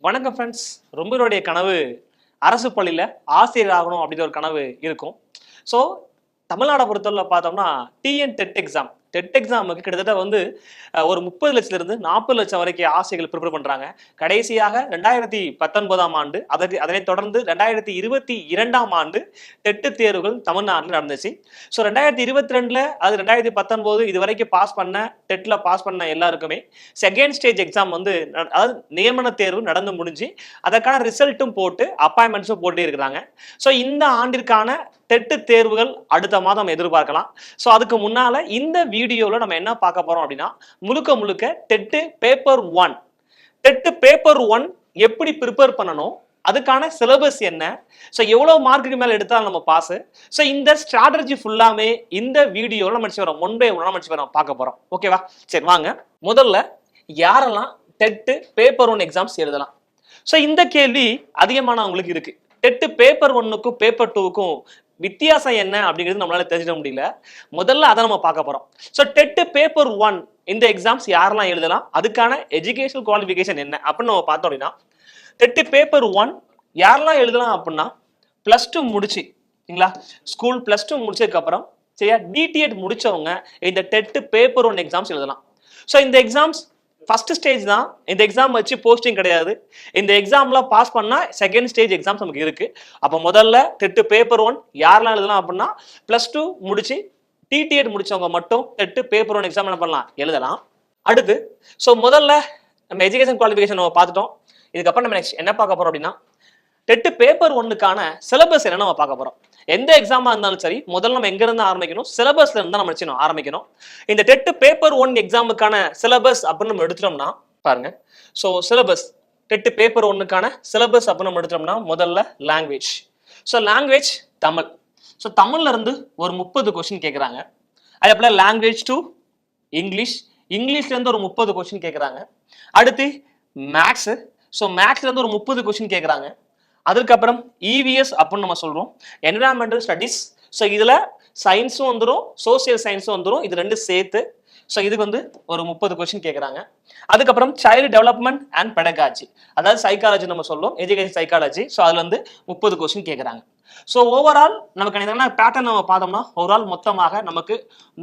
வணக்கம் ஃப்ரெண்ட்ஸ். ரொம்பருடைய கனவு அரசு பள்ளியில ஆசிரியர் ஆகணும் அப்படின்ற ஒரு கனவு இருக்கும். ஸோ தமிழ்நாட பொறுத்தவரையில பார்த்தோம்னா டிஎன் டெட் எக்ஸாம் எக்ஸாமுக்கு கிட்டத்தட்ட வந்து ஒரு 30 லட்சத்திலிருந்து 40 லட்சம் வரைக்கும் ஆசிரியர்கள் ப்ரிப்பேர் பண்றாங்க. கடைசியாக 2019ஆம் ஆண்டு அதனைத் தொடர்ந்து 2022ஆம் ஆண்டு டெட் தேர்வுகள் தமிழ்நாட்டில் நடந்துச்சு. ஸோ 2022ல அது 2019 இது வரைக்கும் பாஸ் பண்ண எல்லாருக்குமே செகண்ட் ஸ்டேஜ் எக்ஸாம் வந்து அதாவது நியமன தேர்வு நடந்து முடிஞ்சு அதற்கான ரிசல்ட்டும் போட்டு அப்பாயின்மெண்ட்ஸும் போட்டு இருக்கிறாங்க. ஸோ இந்த ஆண்டிற்கான டெட் தேர்வுகள் அடுத்த மாதம் எதிர்பார்க்கலாம். ஸோ அதுக்கு முன்னால இந்த வீடியோவில் நம்ம என்ன பார்க்க போறோம் அப்படின்னா முழுக்க டெட் பேப்பர் ஒன் எப்படி ப்ரிப்பேர் பண்ணணும், அதுக்கான சிலபஸ் என்ன, ஸோ எவ்வளவு மார்க்குக்கு மேல எடுத்தாலும் நம்ம பாஸ். ஸோ இந்த ஸ்ட்ராட்டஜி ஃபுல்லாமே இந்த வீடியோவில் நம்ம வரோம் ஒன் பை ஒன் நம்ம பார்க்க போறோம். ஓகேவா? சரி வாங்க. முதல்ல யாரெல்லாம் டெட் பேப்பர் ஒன் எக்ஸாம்ஸ் எழுதலாம்? ஸோ இந்த கேள்வி அதிகமானவங்களுக்கு இருக்கு. டெட் பேப்பர் ஒன்னுக்கும் பேப்பர் டூக்கும் வித்தியாசம் என்ன அப்படிங்கிறது நம்மளால தெரிஞ்சிட முடியல. முதல்ல அதை நம்ம பார்க்க போறோம். ஸோ டெட் பேப்பர் ஒன் இந்த எக்ஸாம்ஸ் யாரெல்லாம் எழுதலாம், அதுக்கான எஜுகேஷனல் குவாலிஃபிகேஷன் என்ன அப்படின்னு நம்ம பார்த்தோம் அப்படின்னா டெட் பேப்பர் ஒன் யாரெல்லாம் எழுதலாம் அப்படின்னா +2 முடிச்சுங்களா, ஸ்கூல் +2 முடிச்சதுக்கு அப்புறம் சரியா டிடிஎட் முடிச்சவங்க இந்த டெட் பேப்பர் ஒன் எக்ஸாம்ஸ் எழுதலாம். ஸோ இந்த எக்ஸாம்ஸ் ஃபர்ஸ்ட் ஸ்டேஜ் தான். இந்த எக்ஸாம் வச்சு போஸ்டிங் கிடையாது. இந்த எக்ஸாம்ல பாஸ் பண்ணா செகண்ட் ஸ்டேஜ் எக்ஸாம்ஸ் நமக்கு இருக்கு. அப்போ முதல்ல டெட் பேப்பர் ஒன் யாரெல்லாம் எழுதலாம் அப்படின்னா +2 முடிச்சு டிடிஎட் முடிச்சவங்க மட்டும் டெட் பேப்பர் ஒன் எக்ஸாம் என்ன பண்ணலாம், எழுதலாம். அடுத்து ஸோ முதல்ல நம்ம எஜுகேஷன் குவாலிஃபிகேஷன் நம்ம பார்த்துட்டோம். இதுக்கப்புறம் நம்ம நெக்ஸ்ட் என்ன பார்க்க போறோம் அப்படின்னா டெட் பேப்பர் ஒன்னுக்கான சிலபஸ் என்ன நம்ம பார்க்க போறோம். எந்த எக்ஸாமா இருந்தாலும் சரி முதல்ல நம்ம எங்க இருந்து ஆரம்பிக்கணும், சிலபஸ்ல இருந்து நம்ம ஆரம்பிக்கணும். இந்த டெட் பேப்பர் ஒன் எக்ஸாமுக்கான சிலபஸ் அப்படின்னு நம்ம எடுத்துட்டோம்னா பாருங்க. ஸோ சிலபஸ் டெட் பேப்பர் ஒன்னுக்கான சிலபஸ் அப்படின்னு நம்ம எடுத்துட்டோம்னா முதல்ல language. So language Tamil. So தமிழ்ல இருந்து ஒரு 30 கொஸ்டின் கேட்குறாங்க. அதே போல லாங்குவேஜ் டு இங்கிலீஷ்ல இருந்து ஒரு 30 கொஸ்டின் கேட்குறாங்க. அடுத்து மேக்ஸ். ஸோ மேக்ஸ்ல இருந்து ஒரு 30 கொஸ்டின் கேட்குறாங்க. அதுக்கப்புறம் இவிஎஸ் அப்படின்னு நம்ம சொல்றோம், என்விரான்மெண்டல் ஸ்டடிஸ். ஸோ இதுல சயின்ஸும் வந்துடும், சோசியல் சயின்ஸும் வந்துடும், இது ரெண்டு சேர்த்து. ஸோ இதுக்கு வந்து ஒரு 30 கொஸ்டின் கேட்குறாங்க. அதுக்கப்புறம் சைல்டு டெவலப்மெண்ட் அண்ட் பெடகாலஜி, அதாவது சைக்காலஜி நம்ம சொல்லுவோம், எஜுகேஷன் சைக்காலஜி. ஸோ அதுல வந்து 30 கொஸ்டின் கேட்குறாங்க. ஸோ ஓவரால் நமக்கு என்ன பேட்டர்ன் நம்ம பார்த்தோம்னா ஓவரால் மொத்தமாக நமக்கு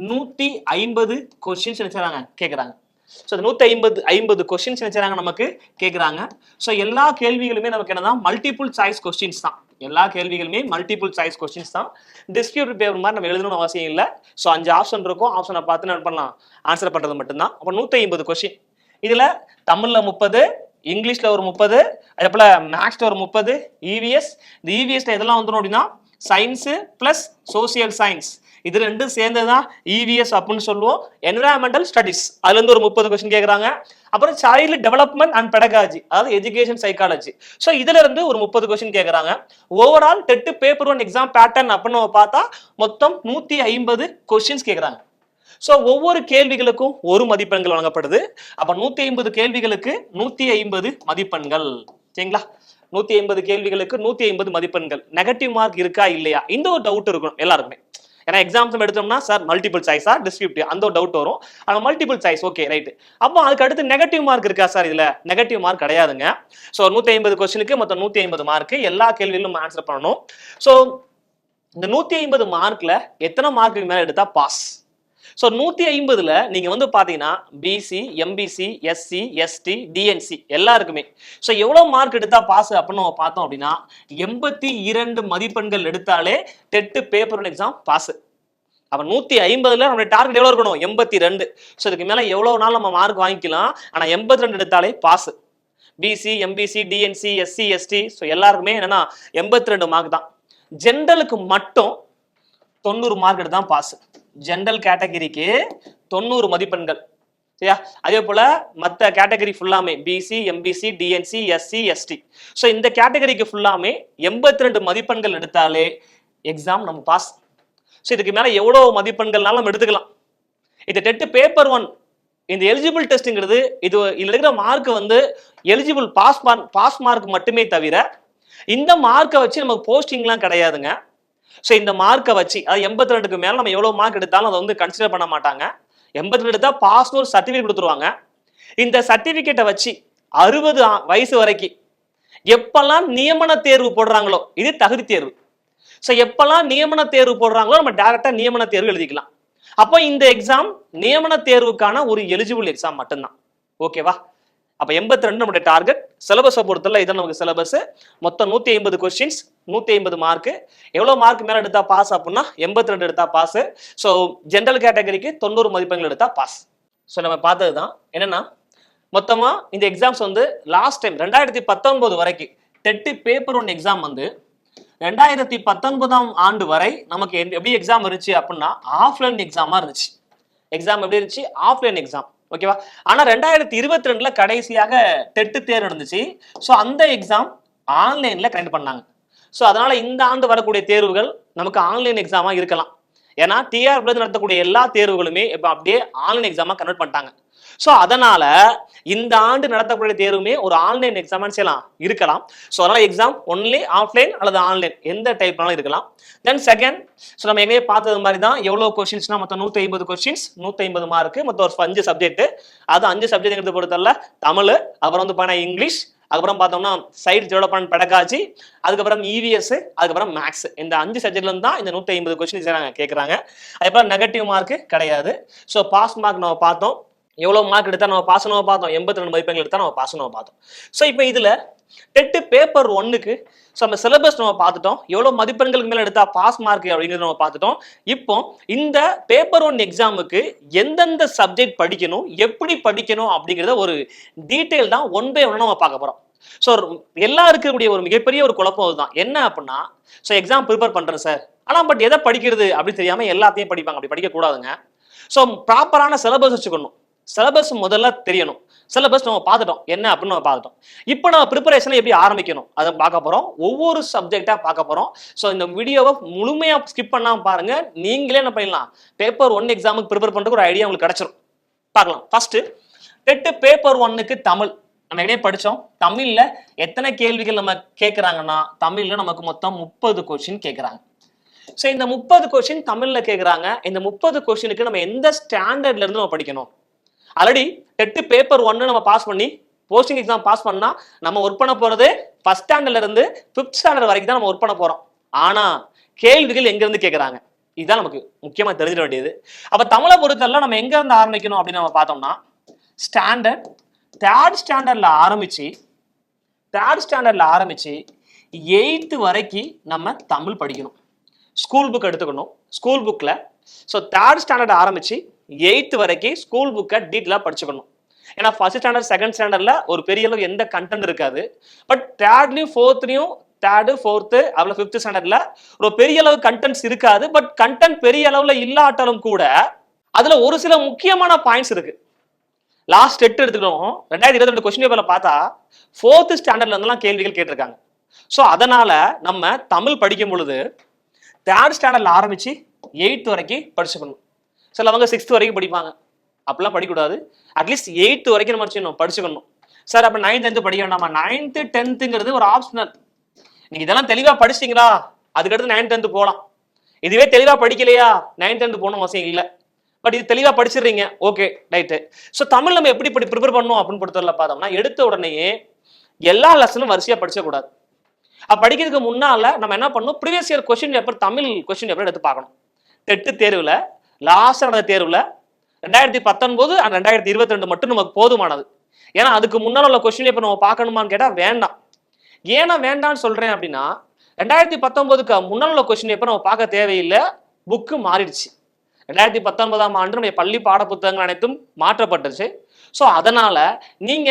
150 கொஸ்டின்ஸ் நினைச்சாங்க கேட்குறாங்க. ஸோ 150 கொஸ்டின்ஸ் நினைச்சாங்க நமக்கு கேட்குறாங்க. ஸோ எல்லா கேள்விகளுமே நமக்கு என்னதான் மல்டிபிள் சாய்ஸ் கொஸ்டின்ஸ் தான். எல்லா கேள்விகளுமே மல்டிபிள் சாய்ஸ் கொஸ்டின்ஸ் தான். டிஸ்கிரிப்டிவ் பேப்பர் மாதிரி நம்ம எழுதணும்னு அவசியம் இல்லை. ஸோ 5 ஆப்ஷன் இருக்கும், ஆப்ஷனை பார்த்து என்ன பண்ணலாம், ஆன்சர் பண்றது மட்டும்தான். அப்போ 150 கொஸ்டின். இதுல தமிழ்ல 30, இங்கிலீஷ்ல ஒரு 30, அதே போல மேக்ஸ்ல ஒரு 30, இவிஎஸ். இந்த இவிஎஸ்ல எதெல்லாம் வந்துடும் அப்படின்னா சயின்ஸ் பிளஸ் சோசியல் சயின்ஸ், இது ரெண்டும் சேர்ந்ததுதான் இவிஎஸ் அப்படின்னு சொல்லுவோம். என்விரான்மெண்டல் ஸ்டடிஸ் அதுல இருந்து ஒரு 30 கொஸ்டின் கேட்கறாங்க. அப்புறம் சைல்டு டெவலப்மெண்ட் அண்ட் பெடகாலஜி, அதாவது எஜுகேஷன் சைக்காலஜி. ஸோ இதுல இருந்து ஒரு 30 கொஸ்டின் கேட்கறாங்க. Overall dead paper one exam pattern அப்படின்னு பார்த்தா மொத்தம் 150 கொஸ்டின்ஸ் கேட்கறாங்க. ஸோ ஒவ்வொரு கேள்விகளுக்கும் ஒரு மதிப்பெண்கள் வழங்கப்படுது. அப்ப 150 கேள்விகளுக்கு 150 மதிப்பெண்கள். சரிங்களா? 150 கேள்விகளுக்கு 150 மதிப்பெண்கள். நெகட்டிவ் மார்க் இருக்கா இல்லையா இந்த ஒரு டவுட் இருக்கும் எல்லாருக்குமே. ஏன்னா எக்ஸாம்ஸ் எடுத்தோம்னா சார் மல்டிபிள் சாய்ஸா டிஸ்கிரிப்டிவ் அந்த ஒரு டவுட் வரும். ஆனால் மல்டிபிள் சாய்ஸ் ஓகே ரைட். அப்போ அதுக்கு அடுத்து நெகட்டிவ் மார்க் இருக்கா சார்? இதுல நெகட்டிவ் மார்க் கிடையாதுங்க. ஸோ 150 கொஸ்டினுக்கு மொத்தம் 150 மார்க், எல்லா கேள்விகளும் ஆன்சர் பண்ணணும். ஸோ இந்த 150 மார்க்ல எத்தனை மார்க்குக்கு மேல எடுத்தா பாஸ்? ஸோ 150ல நீங்க வந்து பாத்தீங்கன்னா BC, MBC, SC, ST, DNC எல்லாருக்குமே ஸோ எவ்வளவு மார்க் எடுத்தா பாஸ் அப்படின்னு நம்ம பார்த்தோம் அப்படின்னா 82 மதிப்பெண்கள் எடுத்தாலே TET paper one exam pass. அப்ப 150ல நம்மளுடைய டார்கெட் எவ்வளவு இருக்கணும்? 82. ஸோ இதுக்கு மேல எவ்வளவு நாள் நம்ம மார்க் வாங்கிக்கலாம், ஆனா 82 எடுத்தாலே pass. BC, MBC, DNC, SC, ST so எல்லாருக்குமே என்னன்னா 82 மார்க் தான். ஜென்ரலுக்கு மட்டும் 90 மார்க் எடுத்து தான் பாஸ். ஜெனரல் கேட்டகரிக்கு 90 மதிப்பெண்கள். சரியா? அதே போல மற்ற கேட்டகரி ஃபுல்லாமே BC, MBC, DNC, SC, ST so இந்த கேட்டகரிக்கு ஃபுல்லாமே 82 மதிப்பெண்கள் எடுத்தாலே எக்ஸாம் நம்ம பாஸ். ஸோ இதுக்கு மேல எவ்வளவு மதிப்பெண்கள்னாலும் நம்ம எடுத்துக்கலாம். இந்த டெட் பேப்பர் ஒன் இந்த எலிஜிபிள் டெஸ்ட்ங்கிறது இது இருக்கிற மார்க் வந்து எலிஜிபிள் பாஸ் மார்க் மட்டுமே தவிர இந்த மார்க்கை வச்சு நமக்கு போஸ்டிங்லாம் கிடையாதுங்க. ஸோ இந்த மார்க்கை வச்சு அது 82க்கு மேல நம்ம எவ்வளவு மார்க் எடுத்தாலும் அதை வந்து கன்சிடர் பண்ண மாட்டாங்க. 82 எடுத்தா பாஸ்னு ஒரு சர்டிஃபிகேட் கொடுத்துருவாங்க. இந்த சர்டிஃபிகேட்டை வச்சு 60 வயசு வரைக்கும் எப்பெல்லாம் நியமன தேர்வு போடுறாங்களோ இது தகுதி தேர்வு. ஸோ எப்பெல்லாம் நியமன தேர்வு போடுறாங்களோ நம்ம டைரக்டா நியமன தேர்வு எழுதிக்கலாம். அப்போ இந்த எக்ஸாம் நியமன தேர்வுக்கான ஒரு எலிஜிபிள் எக்ஸாம் மட்டும்தான். ஓகேவா? அப்ப 82 நம்முடைய டார்கெட். சிலபஸை பொறுத்தல இதான் நமக்கு சிலபஸ். மொத்தம் 150 கொஸ்டின்ஸ், 150 மார்க். எவ்வளவு மார்க் மேல எடுத்தா பாஸ் அப்படின்னா 82 எடுத்தா பாஸ். ஸோ ஜென்ரல் கேட்டகரிக்கு 90 மதிப்பெண்கள் எடுத்தா பாஸ். ஸோ நம்ம பார்த்ததுதான் என்னன்னா மொத்தமா இந்த எக்ஸாம்ஸ் வந்து லாஸ்ட் டைம் 2019 வரைக்கும் டெட் பேப்பர் 1 எக்ஸாம் வந்து 2019ஆம் ஆண்டு வரை நமக்கு எப்படி எக்ஸாம் இருந்துச்சு அப்படின்னா ஆஃப்லைன் எக்ஸாமா இருந்துச்சு. எக்ஸாம் எப்படி இருந்துச்சு? Offline exam. ஓகேவா? ஆனா 2022ல கடைசியாக டெட் தேர்வு நடந்துச்சு. ஸோ அந்த எக்ஸாம் ஆன்லைன்ல கனெக்ட் பண்ணாங்க. ஸோ அதனால இந்த ஆண்டு வரக்கூடிய தேர்வுகள் நமக்கு ஆன்லைன் எக்ஸாமா இருக்கலாம். ஏன்னா டிஆர்பி நடத்தக்கூடிய எல்லா தேர்வுகளுமே இப்போ அப்படியே ஆன்லைன் எக்ஸாமா கன்வெர்ட் பண்ணிட்டாங்க. ஸோ அதனால இந்த ஆண்டு நடத்தக்கூடிய தேர்வுமே ஒரு ஆன்லைன் எக்ஸாம் செய்யலாம் இருக்கலாம். ஸோ அதனால எக்ஸாம் ஒன்லி ஆஃப்லைன் அல்லது ஆன்லைன் எந்த டைப்னாலும் இருக்கலாம். தென் செகண்ட், ஸோ நம்ம எங்கேயே பார்த்தது மாதிரி தான் எவ்வளோ கொஸ்டின்ஸ்னா மொத்தம் 150 கொஸ்டின்ஸ், 150 மார்க், மொத்தம் ஒரு 5 சப்ஜெக்ட். அது 5 சப்ஜெக்ட் எடுத்து பொறுத்தல தமிழ், அப்புறம் வந்து பார்த்தா இங்கிலீஷ், அதுக்கப்புறம் பார்த்தோம்னா சைட் டெவலப்மெண்ட் பெடகாலஜி, அதுக்கப்புறம் இவிஎஸ், அதுக்கப்புறம் மேக்ஸ். இந்த 5 சப்ஜெக்ட்ல இருந்து தான் இந்த 150 கொஸ்டின்ஸ் கேட்குறாங்க. அதுக்கப்புறம் நெகட்டிவ் மார்க் கிடையாது. ஸோ பாஸ் மார்க் நம்ம பார்த்தோம். எவ்வளவு மார்க் எடுத்தா நம்ம பாஸ் நம்ம பார்த்தோம். 82 மதிப்பெண்கள் எடுத்தா நம்ம பாஸ் நம்ம பார்த்தோம். ஸோ இப்போ இதுல டெட் பேப்பர் 1க்கு ஸோ நம்ம சிலபஸ் நம்ம பார்த்துட்டோம். எவ்வளவு மதிப்பெண்களுக்கு மேல எடுத்தா பாஸ் மார்க் அப்படிங்கிறத நம்ம பார்த்துட்டோம். இப்போ இந்த பேப்பர் 1 எக்ஸாமுக்கு எந்தெந்த சப்ஜெக்ட் படிக்கணும், எப்படி படிக்கணும் அப்படிங்கிறத ஒரு டீட்டெயில் தான் 1 by 1 நம்ம பார்க்க போறோம். ஸோ எல்லாம் இருக்கக்கூடிய ஒரு மிகப்பெரிய ஒரு குழப்பம் அதுதான். என்ன அப்படின்னா ஸோ எக்ஸாம் ப்ரிப்பேர் பண்றேன் சார், ஆனா பட் எதை படிக்கிறது அப்படின்னு தெரியாம எல்லாத்தையும் படிப்பாங்க. அப்படி படிக்க கூடாதுங்க. ஸோ ப்ராப்பரான சிலபஸ் வச்சுக்கணும். சிலபஸ் முதல்ல தெரியணும். சிலபஸ் நம்ம பார்த்துட்டோம் என்ன அப்படின்னு நம்ம பார்த்துட்டோம். இப்போ நம்ம ப்ரிப்பரேஷனை எப்படி ஆரம்பிக்கணும் அதை பார்க்க போறோம். ஒவ்வொரு சப்ஜெக்டா பார்க்க போறோம். ஸோ இந்த வீடியோவை முழுமையா ஸ்கிப் பண்ணாம பாருங்க. நீங்களே என்ன பண்ணலாம், பேப்பர் 1 எக்ஸாமுக்கு ப்ரிப்பேர் பண்றதுக்கு ஒரு ஐடியா உங்களுக்கு கிடைச்சிரும். பார்க்கலாம். ஃபர்ஸ்ட் டெட் பேப்பர் 1க்கு தமிழ் நம்ம எங்கேயே படிச்சோம். தமிழ்ல எத்தனை கேள்விகள் நம்ம கேட்கறாங்கன்னா தமிழ்ல நமக்கு மொத்தம் 30 கொஸ்டின் கேட்கறாங்க. ஸோ இந்த 30 கொஸ்டின் தமிழ்ல கேட்கறாங்க. இந்த 30 கொஸ்டினுக்கு நம்ம எந்த ஸ்டாண்டர்ட்ல இருந்து நம்ம படிக்கணும்? ஆல்ரெடி டெட் பேப்பர் 1 நம்ம பாஸ் பண்ணி போஸ்டிங் எக்ஸாம் பாஸ் பண்ணா நம்ம ஒர்க் பண்ண போறது ஃபர்ஸ்ட் ஸ்டாண்டர்ட்ல இருந்து 5th ஸ்டாண்டர்ட் வரைக்கும் தான் நம்ம ஒர்க் பண்ண போறோம். ஆனா கேள்விகள் எங்க இருந்து கேட்கறாங்க இதுதான் நமக்கு முக்கியமா தெரிஞ்சிட வேண்டியது. அப்ப தமிழை பொறுத்தவரை நம்ம எங்க இருந்து ஆரம்பிக்கணும் அப்படின்னு நம்ம பார்த்தோம்னா ஸ்டாண்டர்ட் 3rd ஸ்டாண்டர்ட்ல ஆரம்பிச்சு 8th வரைக்கும் நம்ம தமிழ் படிக்கணும். ஸ்கூல் புக் எடுத்துக்கணும். ஸ்கூல் புக்ல ஸோ 3rd ஸ்டாண்டர்ட் ஆரம்பிச்சு 8th வரைக்கும் ஸ்கூல் புக்கை டீட்டெயிலாக படிச்சுக்கணும். ஏன்னா ஃபர்ஸ்ட் ஸ்டாண்டர்ட் 2nd ஸ்டாண்டர்ட்ல ஒரு பெரிய அளவு எந்த கண்டென்ட் இருக்காது. பட் 3rdலயும் 4thலயும் 3rd 4th அவ்வளோ 5th ஸ்டாண்டர்ட்ல ஒரு பெரிய அளவு கண்டென்ட்ஸ் இருக்காது. பட் கண்டென்ட் பெரிய அளவுல இல்லாட்டாலும் கூட அதுல ஒரு சில முக்கியமான பாயிண்ட்ஸ் இருக்கு. லாஸ்ட் டெட் எடுத்துக்கணும் 2022 கொஸ்டின் பேப்பர்ல பார்த்தா 4th ஸ்டாண்டர்ட்ல இருந்தெல்லாம் கேள்விகள் கேட்டிருக்காங்க. ஸோ அதனால நம்ம தமிழ் படிக்கும் பொழுது 3rd ஸ்டாண்டர்ட்ல ஆரம்பிச்சு 8th வரைக்கும் படிச்சுக்கணும். சிலவங்க 6th வரைக்கும் படிப்பாங்க. அப்படிலாம் படிக்கக்கூடாது. அட்லீஸ்ட் 8th வரைக்கும் நம்ம படிச்சுக்கணும். சார் அப்ப 9th 10th படிக்க வேண்டாமா? 9th 10thங்கிறது ஒரு ஆப்ஷனல். நீங்க இதெல்லாம் தெளிவா படிச்சிட்டீங்களா அதுக்கடுத்து 9th 10th போகலாம். இதுவே தெளிவா படிக்கலையா 9th 10th போகணும் அவசியம் இல்லை. பட் இது தெளிவா படிச்சிடுறீங்க, ஓகே ரைட்டு. ஸோ தமிழ் நம்ம எப்படி ப்ரிப்பேர் பண்ணணும் அப்படின்னு பொறுத்தவரை பார்த்தோம்னா எடுத்த உடனேயே எல்லா லெசனும் வரிசையா படிச்சக்கூடாது. படிக்கிறதுக்கு முன்னால நம்ம என்ன பண்ணணும், previous year question paper Tamil question paper எடுத்து பார்க்கணும். டெட் தேர்வுல லாஸ்ட் நடந்த தேர்வுல 2019 and 2022 மட்டும் நமக்கு போதுமானது. ஏன்னா அதுக்கு முன்னால உள்ள கொஸ்டின் பேப்பர் நம்ம பார்க்கணுமான்னு கேட்டா வேண்டாம். ஏன்னா வேண்டாம்னு சொல்றேன் அப்படின்னா 2019க்கு முன்னால உள்ள கொஸ்டின் பேப்பர் நம்ம பார்க்க தேவையில்லை. புக்கு மாறிடுச்சு. 2019ஆம் ஆண்டு நம்முடைய பள்ளி பாட புத்தகங்கள் அனைத்தும் மாற்றப்பட்டுச்சு. ஸோ அதனால நீங்க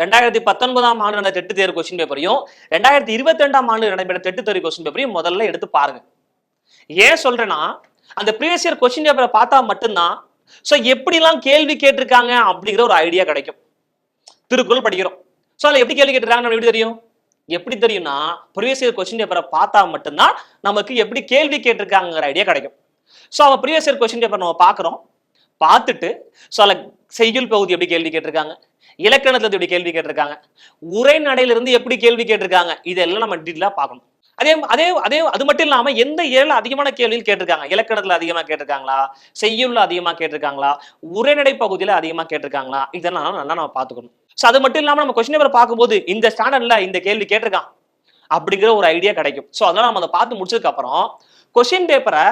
2019ஆம் ஆண்டு நடந்த டெட் தேர்வு கொஸ்டின் பேப்பரையும் 2022ஆம் ஆண்டு நடைபெற்ற டெட் தேர்வு கொஸ்டின் பேப்பரையும் முதல்ல எடுத்து பாருங்க. ஏன் சொல்றேன்னா அந்த ப்ரீவியஸ் இயர் கொஸ்டின் பேப்பரை பார்த்தா மட்டும்தான் ஸோ எப்படிலாம் கேள்வி கேட்டிருக்காங்க அப்படிங்கிற ஒரு ஐடியா கிடைக்கும். திருக்குறள் படிக்கிறோம். ஸோ அதில் எப்படி கேள்வி கேட்டிருக்காங்க எப்படி தெரியும்? எப்படி தெரியும்னா ப்ரீவியஸ் இயர் கொஸ்டின் பேப்பரை பார்த்தா மட்டும்தான் நமக்கு எப்படி கேள்வி கேட்டிருக்காங்கிற ஐடியா கிடைக்கும். ஸோ அவன் ப்ரீவியஸ் இயர் கொஸ்டின் பேப்பர் நம்ம பார்க்குறோம். பார்த்துட்டு ஸோ அதில் செய்யுள் பகுதி எப்படி கேள்வி கேட்டிருக்காங்க, இலக்கணத்துல எப்படி கேள்வி கேட்டிருக்காங்க, உரைநடையிலிருந்து எப்படி கேள்வி கேட்டிருக்காங்க, இதெல்லாம் நம்ம டீட்டெயிலாக பார்க்கணும். அதே அதே அதே அது மட்டும் இல்லாம எந்த ஏரியால அதிகமான கேள்விகள் கேட்டிருக்காங்க, இலக்கணத்துல அதிகமா கேட்டிருக்காங்களா, செய்யுள்ல அதிகமா கேட்டிருக்காங்களா, உரைநடை பகுதியில அதிகமா கேட்டிருக்காங்களா, இதெல்லாம் நல்லா நம்ம பார்த்துக்கணும். ஸோ அது மட்டும் இல்லாமல் நம்ம கொஸ்டின் பேப்பர் பார்க்கும்போது இந்த ஸ்டாண்டர்ட்ல இந்த கேள்வி கேட்டிருக்கான் அப்படிங்கிற ஒரு ஐடியா கிடைக்கும். ஸோ அதனால நம்ம அதை பார்த்து முடிச்சதுக்கு அப்புறம் கொஸ்டின் பேப்பரை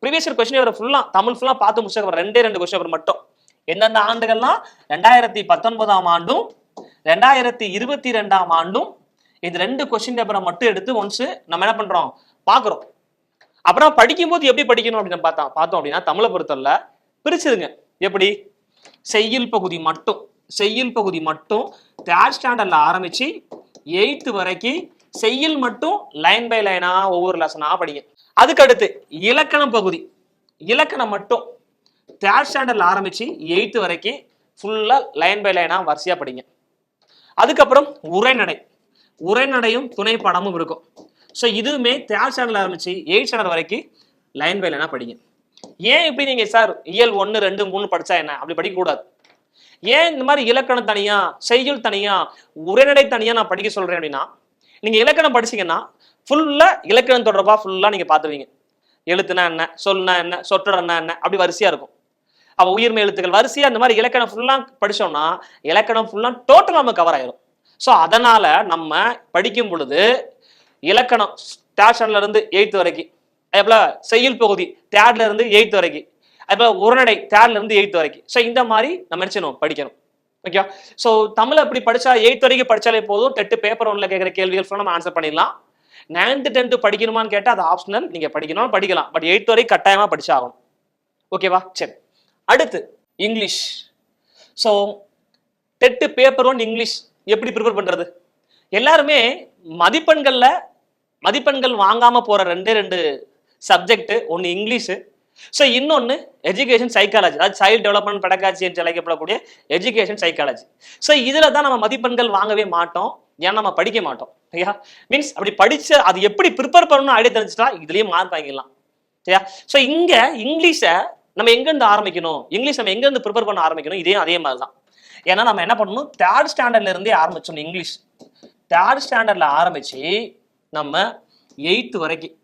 ப்ரீவியஸ் இயர் கொஸ்டின் பேப்பர் ஃபுல்லா தமிழ் ஃபுல்லா பார்த்து முடிச்சதுக்கு அப்புறம் 2 கொஸ்டின் பேப்பர் மட்டும் எந்தெந்த ஆண்டுகள்லாம் 2019ஆம் ஆண்டும் 2022ஆம் ஆண்டும் இந்த 2 கொஸ்டின் பேப்பரை மட்டும் எடுத்து ஒன்ஸ் நம்ம என்ன பண்றோம் பார்க்குறோம். அப்புறம் படிக்கும்போது எப்படி படிக்கணும் அப்படின்னு பார்த்தோம் அப்படின்னா தமிழை பொறுத்தவரை பிரிச்சுதுங்க. எப்படி செய்யுள் பகுதி மட்டும் 3rd ஸ்டாண்டர்ட்ல ஆரம்பிச்சு 8th வரைக்கும் செய்யுள் மட்டும் லைன் பை லைனா ஒவ்வொரு லெசனா படிங்க. அதுக்கு அடுத்து இலக்கணம் மட்டும் 3rd ஸ்டாண்டர்ட்ல ஆரம்பிச்சு 8th வரைக்கும் ஃபுல்லா லைன் பை லைனா வரிசையா படிங்க. அதுக்கப்புறம் உரைநடையும் துணை படமும் இருக்கும். ஸோ இதுவுமே 3rd ஸ்டாண்டர்ட்ல ஆரம்பிச்சு 8th ஸ்டாண்டர்ட் வரைக்கும் லைன் பை லைனா படிங்க. ஏன் இப்படி நீங்க சார் இயல் 1, 2, 3 படிச்சா என்ன அப்படி படிக்க கூடாது? ஏன் இந்த மாதிரி இலக்கணம் தனியா செய்யுள் தனியா உரைநடை தனியா நான் படிக்க சொல்றேன் அப்படின்னா, நீங்க இலக்கணம் படிச்சீங்கன்னா ஃபுல்லா இலக்கணம் தொடர்பா ஃபுல்லா நீங்க பாத்துவீங்க. எழுத்துனா என்ன, சொல்னா என்ன, சொற்றொடர்னா என்ன, அப்படி வரிசையா இருக்கும். அப்ப உயிர்மை எழுத்துக்கள் வரிசையா அந்த மாதிரி இலக்கணம் ஃபுல்லா படிச்சோம்னா இலக்கணம் ஃபுல்லா டோட்டல் நம்ம கவர் ஆயிரும். ஸோ அதனால நம்ம படிக்கும் பொழுது இலக்கணம் 3rd ஸ்டாண்டர்ட்ல இருந்து 8th வரைக்கும், அதுபோல செய்யுள் பகுதி 3rd இருந்து 8th வரைக்கும், அதுபோல உரைநடை 3rd இருந்து 8th வரைக்கும். ஸோ இந்த மாதிரி நம்ம நினைச்சணும் படிக்கணும். ஓகே. ஸோ தமிழ் அப்படி படிச்சா 8th வரைக்கும் படிச்சாலே போதும். டெட் பேப்பர் 1ல கேட்குற கேள்விகள் நம்ம ஆன்சர் பண்ணிடலாம். 9th 10th படிக்கணுமான்னு கேட்டால் அது ஆப்ஷனல், நீங்க படிக்கணும் படிக்கலாம். பட் 8th வரைக்கும் கட்டாயமா படிச்சாகணும். ஓகேவா? சரி. அடுத்து English. So dead paper 1 English எப்படி ப்ரிப்பேர் பண்றது? எல்லாருமே மதிப்பெண்கள் வாங்காம போற 2 சப்ஜெக்ட், ஒன்னு இங்கிலீஷ், ஸோ இன்னொன்னு எஜுகேஷன் சைக்காலஜி, அதாவது சைல்டு டெவலப்மெண்ட் பெடகாலஜி என்று அழைக்கப்படக்கூடிய எஜுகேஷன் சைக்காலஜி. ஸோ இதுல தான் நம்ம மதிப்பெண்கள் வாங்கவே மாட்டோம், ஏன்னா நம்ம படிக்க மாட்டோம். சரியா? மீன்ஸ் அப்படி படிச்சு அது எப்படி ப்ரிப்பேர் பண்ணணும் ஐடியா தெரிஞ்சுட்டா இதுலயே மார்க் வாங்கிடலாம். சரியா? ஸோ இங்க இங்கிலீஷை நம்ம எங்க இருந்து ஆரம்பிக்கணும், இங்கிலீஷ் நம்ம எங்க இருந்து ப்ரிப்பேர் பண்ண ஆரம்பிக்கணும், அதே மாதிரி தான். ஏன்னா நம்ம என்ன பண்ணணும், 3rd ஸ்டாண்டர்ட்ல இருந்தே ஆரம்பிச்சோம். இங்கிலீஷ் 3rd ஸ்டாண்டர்ட்ல ஆரம்பிச்சு நம்ம 8th வரைக்கும்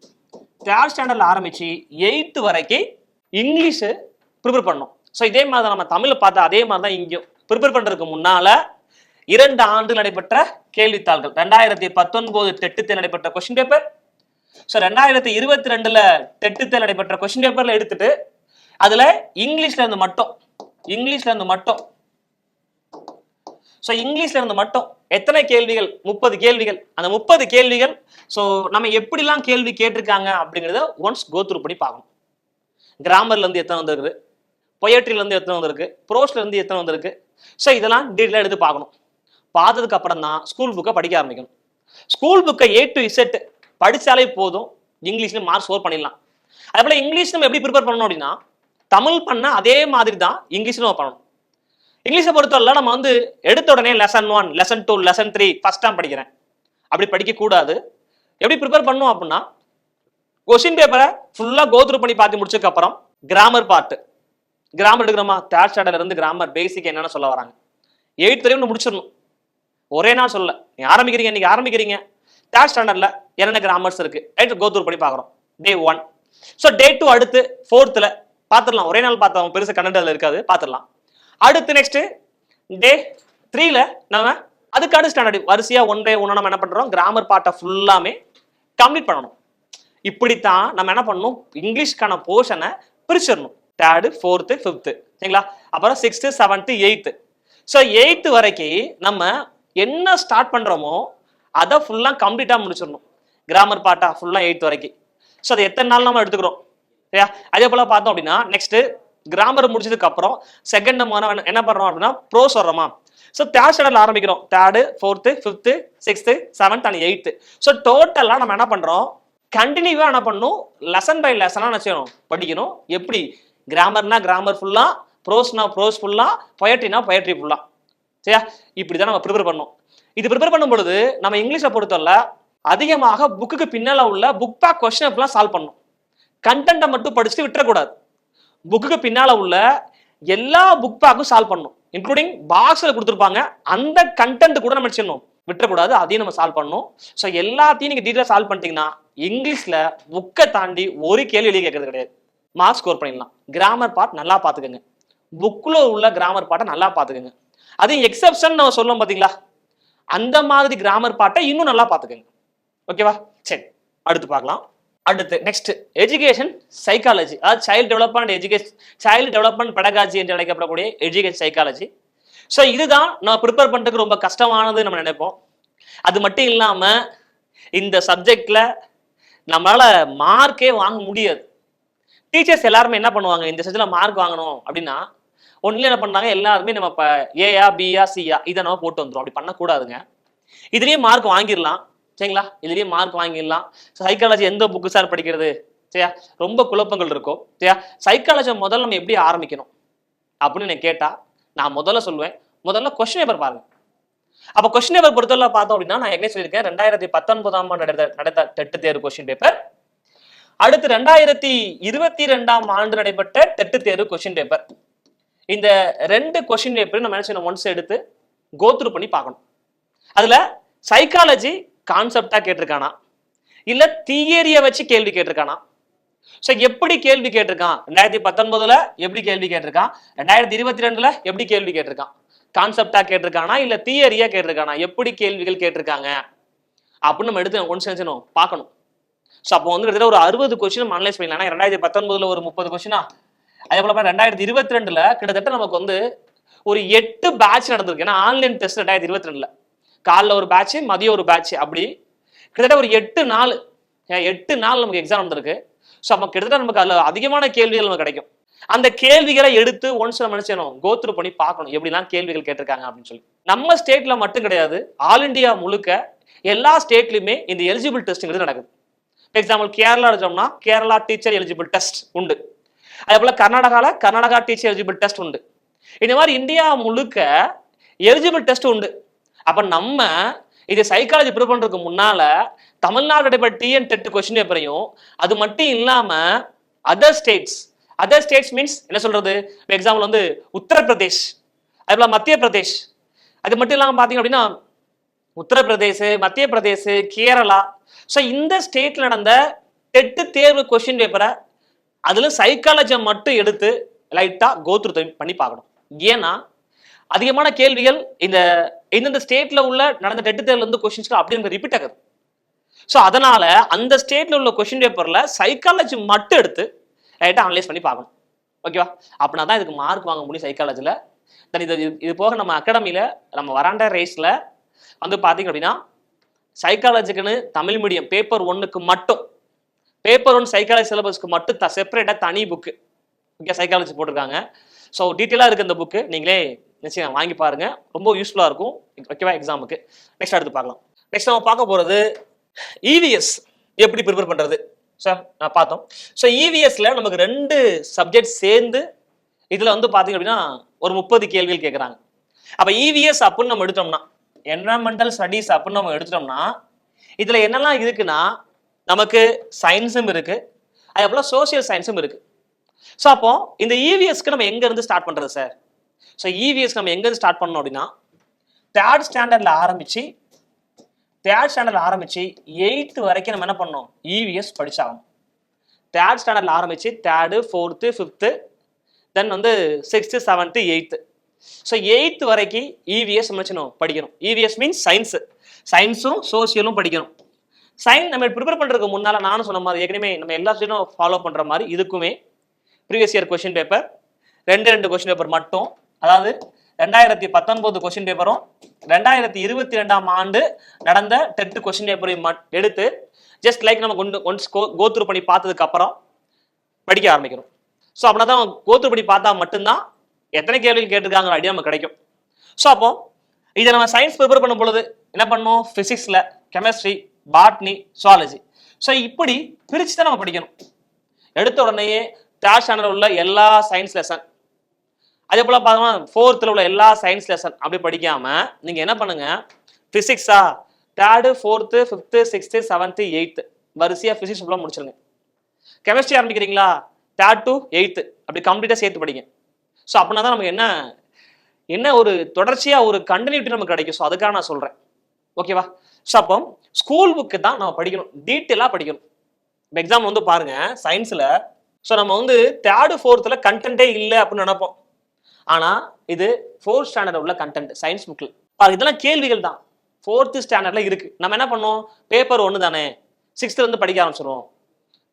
3rd ஸ்டாண்டர்ட்ல ஆரம்பிச்சு 8th வரைக்கும் இங்கிலீஷ் ப்ரிப்பேர் பண்ணோம். ஸோ இதே மாதிரி தான் நம்ம தமிழ் பார்த்தா அதே மாதிரி தான் இங்கேயும் ப்ரிப்பேர் பண்றதுக்கு முன்னால 2 ஆண்டு நடைபெற்ற கேள்வித்தாள்கள், 2019 டெட் நடைபெற்ற கொஸ்டின் பேப்பர், ஸோ 2022ல டெட் நடைபெற்ற கொஸ்டின் பேப்பர்ல எடுத்துட்டு அதுல இங்கிலீஷ்ல இருந்து மட்டும் எத்தனை கேள்விகள், 30 கேள்விகள். அந்த 30 கேள்விகள் ஸோ நம்ம எப்படிலாம் கேள்வி கேட்டிருக்காங்க அப்படிங்கிறத ஒன்ஸ் கோ த்ரூ பண்ணி பார்க்கணும். கிராமர்ல இருந்து எத்தனை வந்திருக்கு, பொயட்ரில இருந்து எத்தனை வந்திருக்கு, ப்ரோஸ்ல இருந்து எத்தனை வந்திருக்கு, ஸோ இதெல்லாம் டீட்டெயிலாக எடுத்து பார்க்கணும். பார்த்ததுக்கு அப்புறம் தான் ஸ்கூல் புக்கை படிக்க ஆரம்பிக்கணும். ஸ்கூல் புக்கை A to Z படிச்சாலே போதும், இங்கிலீஷ்ல மார்க் ஸ்கோர் பண்ணிடலாம். அதே போல இங்கிலீஷ் நம்ம எப்படி ப்ரிப்பேர் பண்ணணும் அப்படின்னா, தமிழ் பண்ண அதே மாதிரி தான் இங்கிலீஷ்ல நம்ம பண்ணணும். இங்கிலீஷை பொறுத்தவரை நம்ம எடுத்த உடனே lesson 1, lesson 2, lesson 3 first time படிக்கிறேன் அப்படி படிக்க கூடாது. எப்படி ப்ரிப்பேர் பண்ணும் அப்படின்னா, கொஸ்டின் பேப்பரை ஃபுல்லா கோ த்ரூ பண்ணி பார்த்து முடிச்சதுக்கு அப்புறம் கிராமர் எடுக்கிறோமா, 3rd ஸ்டாண்டர்ட்ல இருந்து கிராமர் பேசிக் என்னன்னு சொல்ல வராங்க 8th வரைக்கும் முடிச்சிடணும். ஒரே நாள் சொல்ல, நீங்க ஆரம்பிக்கிறீங்க 3rd ஸ்டாண்டர்ட்ல என்னென்ன கிராமர்ஸ் இருக்கு ரைட் கோ த்ரூ பண்ணி பார்க்குறோம். டே 1, ஸோ டே 2 அடுத்து 4th பார்த்துடலாம். ஒரே நாள் பார்த்தோம், பெருசு கண்டென்ட் இருக்காது, பார்த்துடலாம். அடுத்து நெக்ஸ்ட் டே 3ல நம்ம அதுக்கு அடுத்த ஸ்டாண்டர்ட் வரிசையா 1 by 1 நம்ம என்ன பண்றோம், கிராமர் பார்ட்டை ஃபுல்லாமே கம்ப்ளீட் பண்ணணும். இப்படித்தான் நம்ம என்ன பண்ணணும், இங்கிலீஷ்க்கான போர்ஷனை பிரிச்சிடணும். 3rd 4th 5th, சரிங்களா? அப்புறம் 6th 7th 8th. So 8th வரைக்கும் நம்ம என்ன ஸ்டார்ட் பண்றோமோ அதை ஃபுல்லா கம்ப்ளீட்டா முடிச்சிடணும். கிராமர் பார்ட்டா ஃபுல்லா 8th வரைக்கும். ஸோ அது எத்தனை நாள் நம்ம எடுத்துக்கிறோம், சரியா? அதே போல பார்த்தோம் அப்படின்னா நெக்ஸ்ட் கிராமர் முடிச்சதுக்கு அப்புறம் செகண்ட் நம்ம என்ன பண்றோம் அப்படின்னா ப்ரோஸ் வர்றோமா. ஸோ 3rd ஸ்டாண்டர்ட்ல ஆரம்பிக்கிறோம். 3rd 4th 5th 6th 7th and 8th. So டோட்டலா நம்ம என்ன பண்றோம், கண்டினியூவா என்ன பண்ணணும், லெசன் பை லெசனா என்ன செய்யணும், படிக்கணும். எப்படி, கிராமர்னா கிராமர் ஃபுல்லா, ப்ரோஸ்னா ப்ரோஸ் ஃபுல்லா, பொயட்ரினா பொயட்ரி ஃபுல்லா, சரியா? இப்படிதான் நம்ம ப்ரிப்பேர் பண்ணணும். இது ப்ரிப்பேர் பண்ணும் பொழுது நம்ம இங்கிலீஷை பொறுத்தவரை அதிகமாக புக்குக்கு பின்னால உள்ள புக் பேக் கொஸ்டின் ஃபுல்லா சால்வ் பண்ணணும். கண்டென்ட்டை மட்டும் படிச்சுட்டு விட்டுறக்கூடாது. புக்குக்கு பின்னால உள்ள எல்லா புக் பேக்கும் சால்வ் பண்ணணும், இன்க்ளூடிங் பாக்ஸ்ல கொடுத்துருப்பாங்க அந்த கண்டென்ட் கூட நம்ம செய்யணும், விட்டுறக்கூடாது. அதையும் நம்ம சால்வ் பண்ணணும். ஸோ எல்லாத்தையும் நீங்க டீட்டெயிலாக சால்வ் பண்ணிட்டீங்கன்னா இங்கிலீஷ்ல புக்கை தாண்டி ஒரு கேள்வி எழுதி கேட்கறது கிடையாது, மார்க் ஸ்கோர் பண்ணிடலாம். கிராமர் பார்ட் நல்லா பார்த்துக்கோங்க, புக்கில் உள்ள கிராமர் பார்ட்டை நல்லா பார்த்துக்கோங்க. அதையும் எக்ஸப்ஷன் நம்ம சொல்லணும் பாத்தீங்களா, அந்த மாதிரி கிராமர் பாட்டை இன்னும் நல்லா பாத்துக்கோங்க. ஓகேவா? சரி, அடுத்து பார்க்கலாம். அடுத்து நெக்ஸ்ட் எஜுகேஷன் சைக்காலஜி, அதாவது சைல்டு டெவலப்மெண்ட் பெடகாஜி என்று அழைக்கப்படக்கூடிய எஜுகேஷன் சைக்காலஜி. ஸோ இதுதான் நம்ம ப்ரிப்பேர் பண்ணுறதுக்கு ரொம்ப கஷ்டமானது நம்ம நினைப்போம். அது மட்டும் இல்லாம இந்த சப்ஜெக்ட்ல நம்மளால மார்க்கே வாங்க முடியாது. டீச்சர்ஸ் எல்லாருமே என்ன பண்ணுவாங்க, இந்த சப்ஜெக்ட்ல மார்க் வாங்கணும் அப்படின்னா ஒன்றுல என்ன பண்ணாங்க, எல்லாருமே நம்ம இப்போ ஏயா பியா சியா இதை நம்ம போட்டு வந்துடும். அப்படி பண்ணக்கூடாதுங்க. இதுலேயே மார்க் வாங்கிடலாம். சரிங்களா? இதுலேயே மார்க் வாங்கிடலாம். சைக்காலஜி எந்த புக்கு சார் படிக்கிறது, சரியா? ரொம்ப குழப்பங்கள் இருக்கும். சரியா? சைக்காலஜி முதல்ல நம்ம எப்படி ஆரம்பிக்கணும் அப்படின்னு நான் கேட்டா நான் முதல்ல சொல்லுவேன், முதல்ல கொஸ்டின் பேப்பர் பாருங்க. அப்போ கொஸ்டின் பேப்பர் பொறுத்தவரை பார்த்தோம் அப்படின்னா நான் ஏற்கனவே சொல்லியிருக்கேன், 2019ஆம் ஆண்டு நடந்த டெட் தேர்வு கொஸ்டின் பேப்பர், அடுத்து 2022ஆம் ஆண்டு நடைபெற்ற டெட் தேர்வு கொஸ்டின் பேப்பர். இந்த 2 கொஸ்டின் பேப்பர் நம்ம என்ன செய்யணும், ஒன்ஸ் எடுத்து கோத்ரூ பண்ணி பார்க்கணும். அதுல சைக்காலஜி கான்செப்டா கேட்டிருக்கானா, இல்ல தியரியை வச்சு கேள்வி கேட்டிருக்கானா, ஸோ எப்படி கேள்வி கேட்டிருக்கான், 2019ல எப்படி கேள்வி கேட்டிருக்கான், 2022ல எப்படி கேள்வி கேட்டிருக்கான், கான்செப்டா கேட்டிருக்கானா இல்ல தியரியா கேட்டிருக்கானா, எப்படி கேள்விகள் கேட்டிருக்காங்க அப்படின்னு நம்ம எடுத்து ஒன்ஸ் செய்யணும் பார்க்கணும். ஸோ அப்போ வந்து கிட்டத்தட்ட ஒரு 60 கொஸ்டின் அனலைஸ் பண்ணிடலாம். 2019ல ஒரு 30 கொஸ்டினா, அதே போல 2022ல கிட்டத்தட்ட நமக்கு வந்து ஒரு 8 பேட்ச் நடந்திருக்கு. ஏன்னா ஆன்லைன் டெஸ்ட் 2022ல காலைல ஒரு பேட்ச், மதியம் ஒரு பேட்ச், அப்படி கிட்டத்தட்ட ஒரு 8 நாள் நமக்கு எக்ஸாம் நடந்திருக்கு. ஸோ அப்போ கிட்டத்தட்ட நமக்கு அதில் அதிகமான கேள்விகள் நமக்கு கிடைக்கும். அந்த கேள்விகளை எடுத்து ஒன்ஸ் நம்ம நினைச்சணும் கோத்ரூ பண்ணி பார்க்கணும் எப்படிலாம் கேள்விகள் கேட்டிருக்காங்க அப்படின்னு சொல்லி. நம்ம ஸ்டேட்ல மட்டும் கிடையாது, ஆல் இண்டியா முழுக்க எல்லா ஸ்டேட்லயுமே இந்த எலிஜிபிள் டெஸ்ட்ங்கிறது நடக்குது. ஃபார் எக்ஸாம்பிள் கேரளா எடுத்தோம்னா கேரளா டீச்சர் எலிஜிபிள் டெஸ்ட் உண்டு. அதே போல கர்நாடகா டீச்சர் எலிஜிபிள் டெஸ்ட் உண்டு. இந்த மாதிரி இந்தியா முழுக்க எலிஜிபிள் டெஸ்ட் உண்டு. அப்ப நம்ம இது சைக்காலஜி ப்ரிப்பேர் பண்றதுக்கு முன்னால தமிழ்நாடு நடைபெற்ற டிஎன் டெட் கொஸ்டின் பேப்பரையும், அது மட்டும் இல்லாம அதர் ஸ்டேட்ஸ் மீன்ஸ் என்ன சொல்றது, எக்ஸாம்பிள் வந்து உத்தரப்பிரதேஷ், அதே போல மத்திய பிரதேஷ், அது மட்டும் இல்லாம பாத்தீங்க அப்படின்னா உத்தரப்பிரதேஷ், மத்திய பிரதேஷ், கேரளா, ஸோ இந்த ஸ்டேட்ல நடந்த டெட் தேர்வு கொஸ்டின் பேப்பரை அதுல சைக்காலஜியை மட்டும் எடுத்து லைட்டா கோத்ரூ பண்ணி பார்க்கணும். ஏன்னா அதிகமான கேள்விகள் இந்த ஸ்டேட்ல உள்ள நடந்த டெட் தேர்வுல இருந்து கொஸ்டின்ஸ் அப்படி ரிப்பீட் ஆகுது. ஸோ அதனால அந்த ஸ்டேட்ல உள்ள கொஸ்டின் பேப்பர்ல சைக்காலஜி மட்டும் எடுத்து லைட்டா அனலைஸ் பண்ணி பார்க்கணும். ஓகேவா? அப்படின்னா தான் இதுக்கு மார்க் வாங்க முடியும் சைக்காலஜில. இது போக நம்ம அகாடமியில நம்ம வராண்டா ரேஸ்ல வந்து பாத்தீங்க அப்படின்னா சைக்காலஜிக்குன்னு தமிழ் மீடியம் பேப்பர் 1க்கு மட்டும், பேப்பர் 1 சைக்காலஜி சிலபஸ்க்கு மட்டும் செப்பரேட்டா தனி புக்கு ஓகே சைக்காலஜி போட்டிருக்காங்க. ஸோ டீட்டெயிலாக இருக்கு இந்த புக்கு, நீங்களே நிச்சயம் வாங்கி பாருங்க, ரொம்ப யூஸ்ஃபுல்லாக இருக்கும். ஓகேவா? எக்ஸாமுக்கு நெக்ஸ்ட் அடுத்து பார்க்கலாம். நெக்ஸ்ட் நம்ம பார்க்க போகிறது இவிஎஸ் எப்படி ப்ரிப்பேர் பண்ணுறது சார் நான் பார்த்தோம். ஸோ இவிஎஸ்ல நமக்கு 2 சப்ஜெக்ட் சேர்ந்து இதில் வந்து பார்த்தீங்க அப்படின்னா ஒரு 30 கேள்விகள் கேட்குறாங்க. அப்போ இவிஎஸ் அப்படின்னு நம்ம எடுத்தோம்னா, என்விரான்மெண்டல் ஸ்டடீஸ் அப்படின்னு நம்ம எடுத்துட்டோம்னா இதில் என்னெல்லாம் இருக்குன்னா நமக்கு சயின்ஸும் இருக்கு, அதே போல் சோசியல் சயின்ஸும் இருக்கு. ஸோ அப்போ இந்த இவிஎஸ்க்கு நம்ம எங்கேருந்து ஸ்டார்ட் பண்ணுறது சார்? ஸோ இவிஎஸ் நம்ம எங்கேருந்து ஸ்டார்ட் பண்ணோம் அப்படின்னா தேர்ட் ஸ்டாண்டர்டில் ஆரம்பித்து 8th வரைக்கும் நம்ம என்ன பண்ணோம், இவிஎஸ் படிச்சாகணும். தேர்ட் ஸ்டாண்டர்டில் ஆரம்பித்து 3rd 4th 5th தென் வந்து 6th 7th 8th. So 8th வரைக்கும் இவிஎஸ் படிக்கணும். இவிஎஸ் மீன்ஸ் சயின்ஸும் சோசியலும் படிக்கணும். நம்ம ப்ரிப்பேர் பண்ணுறதுக்கு முன்னால் நானும் சொன்ன மாதிரி ஏற்கனவே நம்ம எல்லா ஸ்டூடெண்ட்டும் ஃபாலோ பண்ணுற மாதிரி இதுக்குமே previous year question paper 2 question paper மட்டும், அதாவது 2019 கொஸ்டின் பேப்பரும் 2022ஆம் ஆண்டு நடந்த டெட் கொஸ்டின் பேப்பரையும் எடுத்து ஜஸ்ட் லைக் நம்ம ஒன்ஸ் கோத்ரூ பண்ணி பார்த்ததுக்கு அப்புறம் படிக்க ஆரம்பிக்கணும். ஸோ அப்படின்னா தான் கோத்ரூ பண்ணி பார்த்தா மட்டும்தான் எத்தனை கேள்விகள் கேட்டிருக்காங்க ஐடியா நமக்கு கிடைக்கும். ஸோ அப்போ இதை நம்ம சயின்ஸ் ப்ரிப்பேர் பண்ணும் பொழுது என்ன பண்ணணும், பிசிக்ஸ்ல கெமிஸ்ட்ரி, பாட்னி, சுவாலஜி, ஸோ இப்படி பிரித்து தான் நம்ம படிக்கணும். எடுத்த உடனேயே தேர்ட் ஸ்டாண்டர்ட் உள்ள எல்லா சயின்ஸ் லெசன், அதே போல பார்த்தோம்னா 4th உள்ள எல்லா சயின்ஸ் லெசன் அப்படி படிக்காம நீங்க என்ன பண்ணுங்க, பிசிக்ஸா 3rd 4th 5th 6th 7th 8th வரிசையா பிசிக்ஸ் ஃபுல்லாக முடிச்சிருங்க. கெமிஸ்ட்ரி ஆரம்பிக்கிறீங்களா 3rd to 8th அப்படி கம்ப்ளீட்டா சேர்த்து படிங்க. ஸோ அப்படின்னா தான் நமக்கு என்ன ஒரு தொடர்ச்சியா ஒரு கண்டினியூட்டி நமக்கு கிடைக்கும். ஸோ அதுக்காக நான் சொல்றேன். ஓகேவா? ஸோ அப்போ ஸ்கூல் புக்கு தான் நம்ம படிக்கணும், டீட்டெயிலாக படிக்கணும். இப்போ எக்ஸாம் வந்து பாருங்க சயின்ஸ்ல, ஸோ நம்ம வந்து 3rd 4th கண்டென்ட்டே இல்லை அப்படின்னு நினைப்போம். ஆனா இது 4th ஸ்டாண்டர்ட் உள்ள கண்டென்ட் சயின்ஸ் புக்ல. இதெல்லாம் கேள்விகள் தான். 4th ஸ்டாண்டர்ட்ல இருக்கு. நம்ம என்ன பண்ணோம், பேப்பர் ஒன்று தானே, 6th இருந்து படிக்க ஆரம்பிச்சிடும்,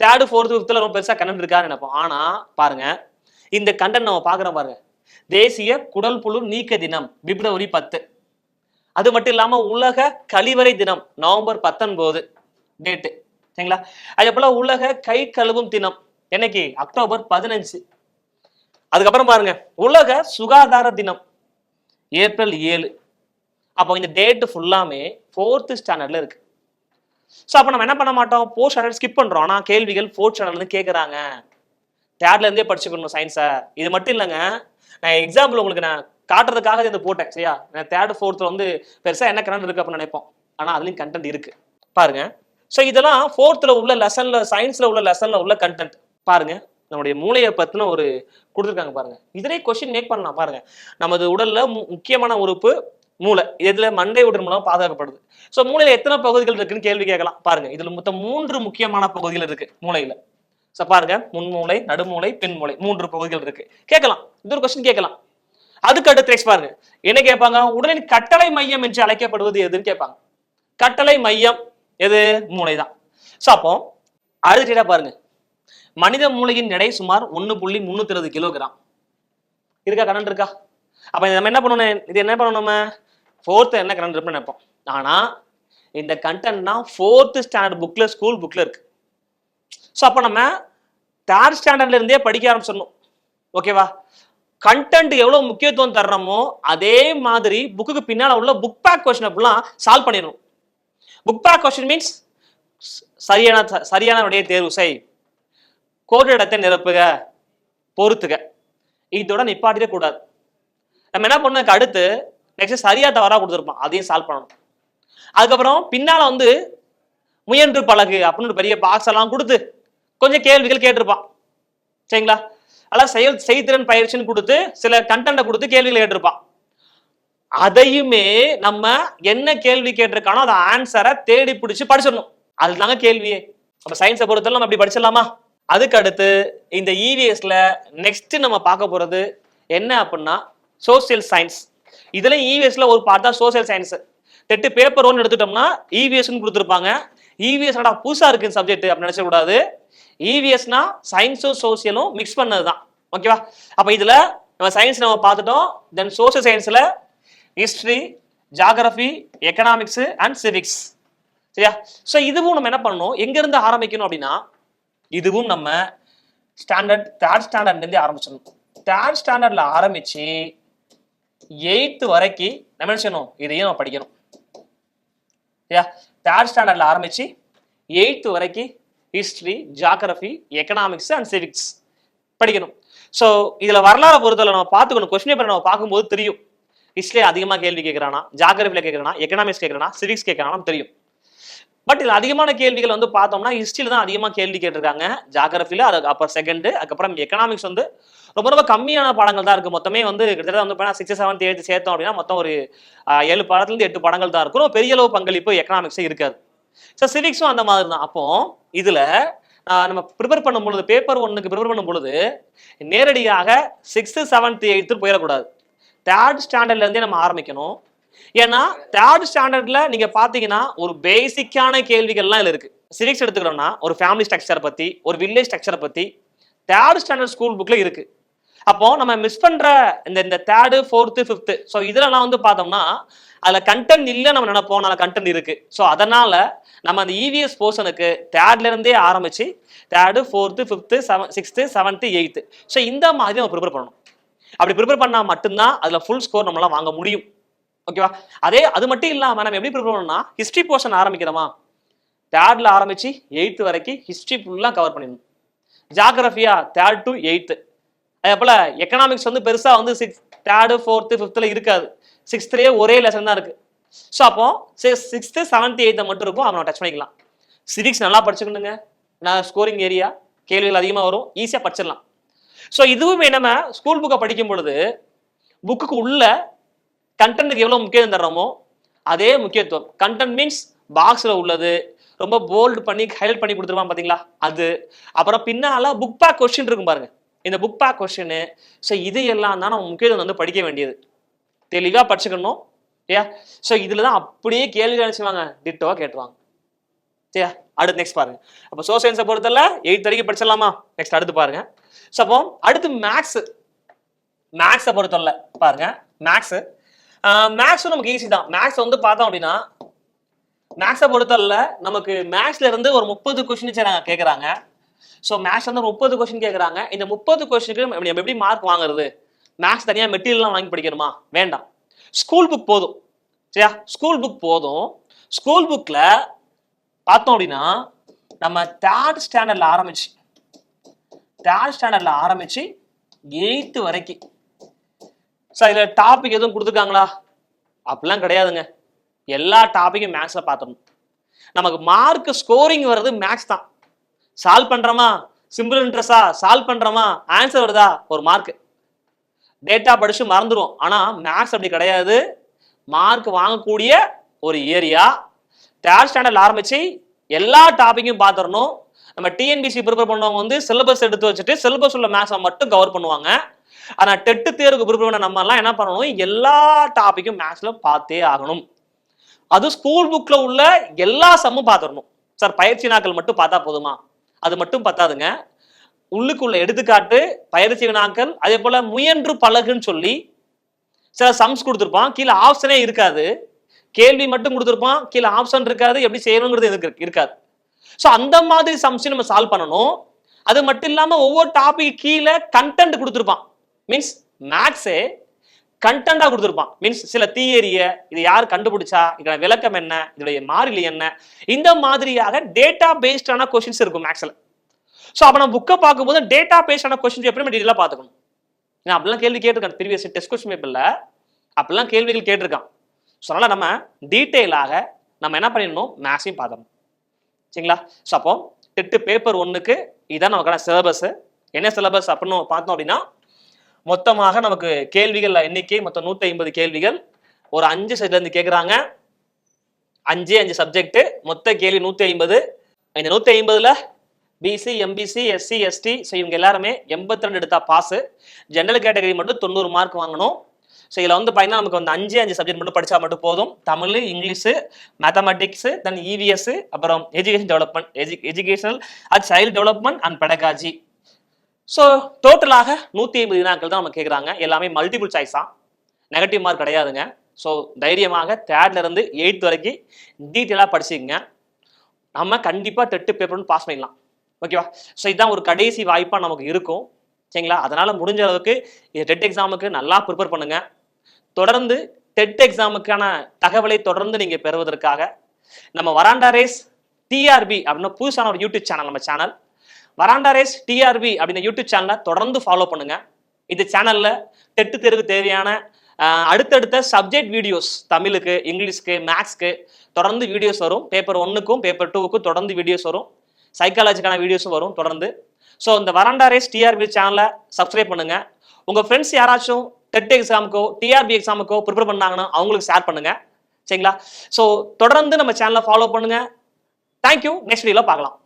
3rd 4th 5th ரொம்ப பெருசா கண்டென்ட் இருக்கான்னு நினைப்போம். ஆனா பாருங்க, இந்த கண்டென்ட் நம்ம பாக்குறோம் பாருங்க. தேசிய குடல் புழு நீக்க தினம் பிப்ரவரி 10. அது மட்டும் இல்லாம உலக கழிவறை தினம் நவம்பர் 19 டேட்டு, சரிங்களா? அதே போல உலக கை கழுவும் தினம் என்னைக்கு, அக்டோபர் 15. அதுக்கப்புறம் பாருங்க, உலக சுகாதார தினம் ஏப்ரல் 7. அப்போ இந்த டேட் ஃபுல்லாமே 4th ஸ்டாண்டர்ட்ல இருக்கு. ஸோ அப்போ நம்ம என்ன பண்ண மாட்டோம், 4th ஸ்டாண்டர்ட் ஸ்கிப் பண்றோம். ஆனா கேள்விகள் 4th ஸ்டாண்டர்ட்ல இருந்து கேட்கறாங்க. 3rd இருந்தே படிச்சுக்கணும் சயின்ஸை. இது மட்டும் இல்லைங்க, நான் எக்ஸாம்பிள் உங்களுக்கு நான் காட்டுறதுக்காக இதை போட்டேன், சரியா? நான் 3rd 4th வந்து பெருசா என்ன கண்டென்ட் இருக்கு அப்படின்னு நினைப்போம். ஆனா அதுலயும் கண்டென்ட் இருக்கு பாருங்க. ஸோ இதெல்லாம் 4th உள்ள லெசன்ல, சயின்ஸ்ல உள்ள லெசன்ல உள்ள கண்டென்ட் பாருங்க. நம்முடைய மூளையை பத்தின ஒரு கொடுத்துருக்காங்க பாருங்க. இதுலயே கொஸ்டின் மேக் பண்ணலாம் பாருங்க. நமது உடல்ல முக்கியமான உறுப்பு மூளை. இதுல மண்டை உடல் மூலம் பாதுகாக்கப்படுது. ஸோ மூளையில எத்தனை பகுதிகள் இருக்குன்னு கேள்வி கேட்கலாம் பாருங்க. இதுல மொத்தம் 3 முக்கியமான பகுதிகள் இருக்கு மூளையில. ஸோ பாருங்க, முன்மூளை, நடுமூளை, பின்மூளை, 3 பகுதிகள் இருக்கு. கேட்கலாம், இது ஒரு கொஸ்டின் கேட்கலாம். அதுக்கு அடுத்து நெக்ஸ்ட் பாருங்க, என்ன கேட்பாங்க, உடலின் கட்டளை மையம் என்று அழைக்கப்படுவது எதுன்னு கேட்பாங்க. கட்டளை மையம் எது, மூளை தான். ஸோ அப்போ அடுத்த பாருங்க, மனித மூளையின் எடை சுமார் 1.320 கிலோகிராம் இருக்கா, கரண்ட் இருக்கா? அப்ப நம்ம என்ன பண்ணணும், இது என்ன பண்ணணும், நம்ம 4th என்ன கரண்ட் இருக்குன்னு நினைப்போம். ஆனா இந்த கண்டென்ட்னா 4th ஸ்டாண்டர்ட் புக்ல, ஸ்கூல் புக்ல இருக்கு. ஸோ அப்போ நம்ம 3rd ஸ்டாண்டர்ட்ல இருந்தே படிக்க ஆரம்பிச்சிடணும். ஓகேவா? கண்டென்ட் எவ்வளவு முக்கியத்துவம் தர்றோமோ அதே மாதிரி புக்குக்கு பின்னால உள்ள புக் பேக் கொஸ்டின் அப்படிலாம் சால்வ் பண்ணிடணும். புக் பேக் கொஸ்டின் மீன்ஸ் சரியான விடையை தேர்வு செய், கோடு இடத்தை நிரப்புக, பொறுத்துக. இதோட நிப்பாட்டிட கூடாது. நம்ம என்ன பண்ணதுக்கு அடுத்து நெக்ஸ்ட் சரியா தவறா கொடுத்துருப்போம், அதையும் சால்வ் பண்ணணும். அதுக்கப்புறம் பின்னால வந்து முயன்று பழகு அப்படின்னு ஒரு பெரிய பாக்ஸ் எல்லாம் கொடுத்து கொஞ்சம் கேள்விகள் கேட்டிருப்பான், சரிங்களா? அதான் செய்திறன் பயிற்சின்னு கொடுத்து சில கண்டென்ட்டை கொடுத்து கேள்விகள் கேட்டிருப்பான். அதையுமே நம்ம என்ன கேள்வி கேட்டிருக்கானோ அதை ஆன்சரை தேடி பிடிச்சு படிச்சிடணும். அதுதாங்க கேள்வியே. நம்ம சயின்ஸை பொறுத்தவரை நம்ம அப்படி படிச்சிடலாமா? அதுக்கு அடுத்து இந்த இவிஎஸ்ல நெக்ஸ்ட் நம்ம பார்க்க போறது என்ன அப்படின்னா சோசியல் சயின்ஸ். இதுல இவிஎஸ்ல ஒரு பார்ட் தான் சோசியல் சயின்ஸ். டெட் பேப்பர் 1 எடுத்துட்டோம்னா இவிஎஸ்ன்னு கொடுத்துருப்பாங்க. இவிஎஸ் புதுசா இருக்கு சப்ஜெக்ட் அப்படின்னு நினைச்ச கூடாது. இவிஎஸ்னா சயின்ஸும் சோசியலும் மிக்ஸ் பண்ணது தான். ஓகேவா? அப்ப இதுல நம்ம சயின்ஸ் நம்ம பார்த்துட்டோம். தென் சோசியல் சயின்ஸ்ல history, geography, economics and civics, சரியா? ஸோ இதுவும் நம்ம என்ன பண்ணணும், எங்க இருந்து ஆரம்பிக்கணும் அப்படின்னா இதுவும் நம்ம ஸ்டாண்டர்ட் 3rd ஸ்டாண்டர்ட்ல இருந்து ஆரம்பிச்சிடணும். 3rd ஸ்டாண்டர்ட்ல ஆரம்பிச்சு 8th வரைக்கும் நம்ம என்ன செய்யணும், இதையும் நம்ம படிக்கணும். சரியா? 3rd ஸ்டாண்டர்ட்ல ஆரம்பிச்சு 8th வரைக்கும் history, geography, economics and civics படிக்கணும். ஸோ இதுல வரலாறு பொறுத்தவரை நம்ம பார்த்துக்கணும். கொஸ்டின் பேப்பர் நம்ம பார்க்கும்போது தெரியும், ஹிஸ்டரி அதிகமாக கேள்வி கேட்கறானா, ஜியோகிராஃபில கேட்கறானா, எக்கனாமிக்ஸ் கேட்கறானா, சிவிக்ஸ் கேட்கறானா தெரியும். பட் இதுல அதிகமான கேள்விகள் வந்து பார்த்தோம்னா ஹிஸ்டரியில தான் அதிகமாக கேள்வி கேட்டிருக்காங்க. ஜியோகிராஃபில அது அப்புறம் செகண்ட், அதுக்கப்புறம் எக்கனாமிக்ஸ் வந்து ரொம்ப ரொம்ப கம்மியான பாடங்கள் தான் இருக்கு. மொத்தமே வந்து கிட்டத்தட்ட வந்து 6th 7th 8th சேர்த்தோம் அப்படின்னா மொத்தம் ஒரு 7 பாடத்துல 8 பாடங்கள் தான் இருக்கும். பெரிய அளவு பங்களிப்பு எக்கனாமிக்ஸே இருக்காது. ஸோ சிவிக்ஸும் அந்த மாதிரி தான். அப்போ இதுல நம்ம ப்ரிப்பேர் பண்ணும் பொழுது, பேப்பர் 1க்கு ப்ரிப்பேர் பண்ணும் பொழுது நேரடியாக 6th 7th 8th போயிடக்கூடாது. 3rd ஸ்டாண்டர்ட்ல இருந்தே நம்ம ஆரம்பிக்கணும். ஏன்னா 3rd ஸ்டாண்டர்ட்ல நீங்க பாத்தீங்கன்னா ஒரு பேசிக்கான கேள்விகள்லாம் இதுல இருக்கு. சிவிக்ஸ் எடுத்துக்கிறோம்னா ஒரு ஃபேமிலி ஸ்ட்ரக்சர் பத்தி, ஒரு வில்லேஜ் ஸ்ட்ரக்சரை பத்தி 3rd ஸ்டாண்டர்ட் ஸ்கூல் புக்ல இருக்கு. அப்போ நம்ம மிஸ் பண்ற இந்த 3rd 4th 5th ஸோ இதெல்லாம் வந்து பார்த்தோம்னா அதுல கண்டென்ட் இல்லை நம்ம நினைப்போம், அதுல கண்டென்ட் இருக்கு. ஸோ அதனால நம்ம அந்த இவிஎஸ் போர்ஷனுக்கு 3rd இருந்தே ஆரம்பிச்சு 3rd 4th 5th 6th 7th 8th so இந்த மாதிரி நம்ம ப்ரிப்பேர் பண்ணணும். அப்படி ப்ரிப்பேர் பண்ணா மட்டும்தான் அதுல ஃபுல் ஸ்கோர் நம்மளால வாங்க முடியும். ஓகேவா? அது மட்டும் இல்லாம நம்ம எப்படி ப்ரிப்பேர் பண்ணணும்னா ஹிஸ்டரி போர்ஷன் ஆரம்பிக்கிறோமா 3rd ஆரம்பிச்சு 8th வரைக்கும் ஹிஸ்டரி ஃபுல்லா கவர் பண்ணிடணும். ஜியோகிராஃபியா 3rd to 8th. அதே போல எக்கனாமிக்ஸ் வந்து பெருசா வந்து 3rd 4th 5th இருக்காது. 6th ஒரே லெசன் தான் இருக்கு. ஸோ அப்போ 6th 7th 8th மட்டும் இருக்கும், அவனை டச் பண்ணிக்கலாம். சிவிக்ஸ் நல்லா படிச்சுக்கணுங்க, நான் ஸ்கோரிங் ஏரியா, கேள்விகள் அதிகமாக வரும், ஈஸியா படிச்சிடலாம். ஸோ இதுவுமே நம்ம ஸ்கூல் புக்கை படிக்கும் பொழுது புக்குக்கு உள்ள கண்டென்ட்டுக்கு எவ்வளவு முக்கியத்துவம் தர்றோமோ அதே முக்கியத்துவம். கண்டென்ட் மீன்ஸ் பாக்ஸ்ல உள்ளது, ரொம்ப போல்டு பண்ணி ஹைலைட் பண்ணி கொடுத்துருவான் பாத்தீங்களா அது. அப்புறம் பின்னால புக் பேக் கொஸ்டின் இருக்கும் பாருங்க, இந்த புக் பேக் கொஸ்டின். ஸோ இது எல்லாம் தான் நம்ம முக்கியத்துவம் வந்து படிக்க வேண்டியது. தெளிவாக படிச்சுக்கணும். சரியா? ஸோ இதில் தான் அப்படியே கேள்வி நினைச்சுவாங்க, டிட்டோவாக கேட்டுருவாங்க. சரியா? அடுத்து நெக்ஸ்ட் பாருங்க. அப்போ சோசியல் சயின்ஸை பொறுத்தல 8th வரைக்கும் படிச்சிடலாமா? நெக்ஸ்ட் அடுத்து பாருங்க. ஸோ அப்போ அடுத்து மேக்ஸை பொறுத்தல பாருங்க. மேக்ஸும் நமக்கு ஈஸி தான். மேக்ஸ் வந்து பார்த்தோம் அப்படின்னா மேக்ஸை பொறுத்தல நமக்கு மேக்ஸ்ல இருந்து ஒரு 30 கொஸ்டின் கேட்குறாங்க. ஸோ மேக்ஸ் வந்து 30 கொஸ்டின் கேட்குறாங்க. இந்த 30 கொஸ்டினுக்கு நம்ம எப்படி மார்க் வாங்குறது? மேக்ஸ் தனியாக மெட்டீரியல்லாம் வாங்கி படிக்கணுமா? வேண்டாம். ஸ்கூல் புக் போதும். சரியா? ஸ்கூல் புக் போதும். ஸ்கூல் புக்கில் பார்த்தோம் அப்படின்னா நம்ம தேர்ட் ஸ்டாண்டர்டில் ஆரம்பிச்சு 8th வரைக்கும். ஸோ இதில் டாபிக் எதுவும் கொடுத்துருக்காங்களா? அப்படிலாம் கிடையாதுங்க. எல்லா டாபிக்கும் மேக்ஸில் பார்த்துடணும். நமக்கு மார்க் ஸ்கோரிங் வர்றது மேக்ஸ் தான். சால்வ் பண்ணுறோமா, சிம்பிள் இன்ட்ரெஸ்டா சால்வ் பண்ணுறோமா, ஆன்சர் வருதா, ஒரு மார்க். டேட்டா படிச்சு மறந்துடும். ஆனால் மேக்ஸ் அப்படி கிடையாது. மார்க் வாங்கக்கூடிய ஒரு ஏரியா. தேர்ட் ஸ்டாண்டர்டில் ஆரம்பிச்சு எல்லா டாபிக்கும் பார்த்துடணும். நம்ம டிஎன்பிசி ப்ரிப்பேர் பண்ணவங்க வந்து சிலபஸ் எடுத்து வச்சுட்டு சிலபஸ் உள்ள மேக்ஸை மட்டும் கவர் பண்ணுவாங்க. ஆனால் டெட்டு தேர்வுக்கு ப்ரிப்பேர் பண்ண நம்ம எல்லாம் என்ன பண்ணணும்? எல்லா டாபிக்கும் மேக்ஸில் பார்த்தே ஆகணும். அது ஸ்கூல் புக்கில் உள்ள எல்லா சம்மும் பார்த்துடணும். சார் பயிற்சி நாட்கள் மட்டும் பார்த்தா போதுமா? அது மட்டும் பத்தாதுங்க. உள்ளுக்குள்ள எடுத்துக்காட்டு, பயிற்சி வினாக்கள், அதே போல முயன்று பழகுன்னு சொல்லி சில சம்ஸ் கொடுத்துருப்பான். கீழே ஆப்ஷனே இருக்காது. கேள்வி மட்டும் கொடுத்துருப்பான், கீழே ஆப்ஷன் இருக்காது, எப்படி செய்யணுங்கிறது இருக்காது. ஸோ அந்த மாதிரி சம்ஸையும் நம்ம சால்வ் பண்ணணும். அது மட்டும் இல்லாமல் ஒவ்வொரு டாபிக் கீழே கண்டென்ட் கொடுத்துருப்பான். மீன்ஸ் மேக்ஸே கண்டென்ட்டாக கொடுத்துருப்பான். மீன்ஸ் சில தியரியை, இது யார் கண்டுபிடிச்சா, இதோட விளக்கம் என்ன, இதோடைய மாறிலி என்ன, இந்த மாதிரியாக டேட்டா பேஸ்டான கொஸ்டின்ஸ் இருக்கும் மேக்ஸில். ஸோ அப்போ நம்ம புக்கை பார்க்கும்போது டேட்டா பேஸ்டான கொஸ்டின்ஸ் எப்படி நம்ம டீட்டெயிலாக பார்த்துக்கணும். நான் அப்படிலாம் கேள்வி கேட்டிருக்கேன் ப்ரீவியஸ் டெஸ்ட் கொஸ்டின் பேப்பரில். அப்படிலாம் கேள்விகள் கேட்டிருக்கான். ஸோ அதனால் நம்ம டீட்டெயிலாக நம்ம என்ன பண்ணிடணும்? மேக்ஸையும் பார்க்கணும். சரிங்களா? ஸோ அப்போ டெட்டு பேப்பர் 1க்கு இதான் நமக்கான சிலபஸ். என்ன சிலபஸ் அப்படின்னு பார்த்தோம் அப்படின்னா மொத்தமாக நமக்கு கேள்விகள் எண்ணிக்கை மொத்தம் 150 கேள்விகள். ஒரு 5 சைட்லேருந்து கேட்குறாங்க. 5 சப்ஜெக்ட். மொத்த கேள்வி 150. இந்த 150ல் BC, MBC, SC, ST, so இவங்க எல்லாருமே 82 எடுத்தா பாஸு. ஜென்ரல் கேட்டகரி மட்டும் 90 மார்க் வாங்கணும். ஸோ இதில் வந்து பார்த்தீங்கன்னா நமக்கு வந்து 5 சப்ஜெக்ட் மட்டும் படித்தா மட்டும் போதும். தமிழ், இங்கிலீஷு, மேத்தமெட்டிக்ஸு, தென் இவிஎஸ், அப்புறம் education development, educational and child development and pedagogy. So டோட்டலாக 150 வினாக்கள் தான் நம்ம கேட்குறாங்க. எல்லாமே மல்டிபிள் சாய்ஸ் தான், நெகட்டிவ் மார்க் கிடையாதுங்க. ஸோ தைரியமாக 3rd இருந்து 8th வரைக்கும் டீட்டெயிலாக படிச்சுக்கங்க. நம்ம கண்டிப்பாக டெட்டு பேப்பர் பாஸ் பண்ணிடலாம். ஓகேவா? ஸோ இதுதான் ஒரு கடைசி வாய்ப்பாக நமக்கு இருக்கும். சரிங்களா? அதனால் முடிஞ்ச அளவுக்கு இந்த டெட் எக்ஸாமுக்கு நல்லா ப்ரிப்பேர் பண்ணுங்க. தொடர்ந்து டெட் எக்ஸாமுக்கான தகவலை தொடர்ந்து நீங்கள் பெறுவதற்காக நம்ம வராண்டா ரேஸ் டிஆர்பி அப்படின்னு புதுசான ஒரு யூடியூப் சேனல், நம்ம சேனல் வராண்டா ரேஸ் டிஆர்பி அப்படின்னு யூடியூப் சேனலை தொடர்ந்து ஃபாலோ பண்ணுங்க. இந்த சேனல்ல டெட்டு தேர்வு தேவையான அடுத்தடுத்த சப்ஜெக்ட் வீடியோஸ், தமிழுக்கு, இங்கிலீஷ்க்கு, மேக்ஸ்க்கு தொடர்ந்து வீடியோஸ் வரும். பேப்பர் 1க்கும் பேப்பர் 2க்கும் தொடர்ந்து வீடியோஸ் வரும். சைக்காலஜிக்கான வீடியோஸும் வரும் தொடர்ந்து. ஸோ இந்த வராண்டா ரேஸ் டிஆர்பி சேனலை சப்ஸ்கிரைப் பண்ணுங்க. உங்கள் ஃப்ரெண்ட்ஸ் யாராச்சும் டெட் எக்ஸாமுக்கோ டிஆர்பி எக்ஸாமுக்கோ ப்ரிப்பேர் பண்ணாங்கன்னா அவங்களுக்கு ஷேர் பண்ணுங்க. சரிங்களா? ஸோ தொடர்ந்து நம்ம சேனலை ஃபாலோ பண்ணுங்க. தேங்க்யூ. நெக்ஸ்ட் வீடியோவில் பார்க்கலாம்.